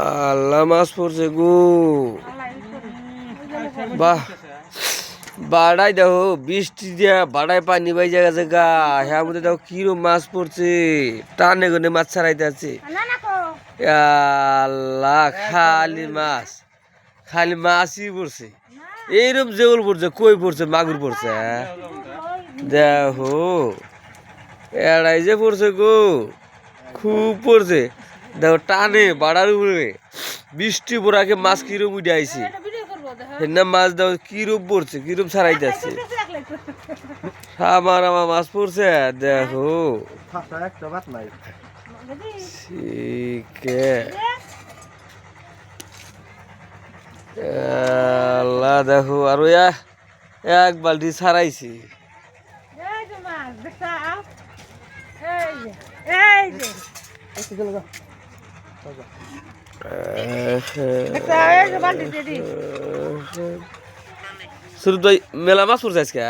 আল্লাহ মাছ পড়ছে গো। বাহ বাড়াই দেখো বৃষ্টি দিয়া বাড়াই পানি বাইজা গেছে গা। হ্যাঁ মধ্যে দেখো কিরম মাছ পড়ছে, টানে গনে মাছ ছাড়াইতে আছে। আল্লাহ খালি মাছ, খালি মাছই পড়ছে। এইরকম জেউল পড়ছে, কই পড়ছে, মাগুর পড়ছে। দেখো এড়াই যে পড়ছে গো, খুব পড়ছে। দেখো টানে বাড়ার উপরে বৃষ্টি পড়াকে মাছ কিরম উঠে আইছে। না মাছ দাও কিরূপ পড়ছে, কিরূপ ছাড়াই যাচ্ছে। আমার আমার মাছ পড়ছে দেখো। আল্লাহ দেখো আরো এক বালতি ছাড়াইছি। শুরু তো মেলা মাছ পড়ছে আজকে।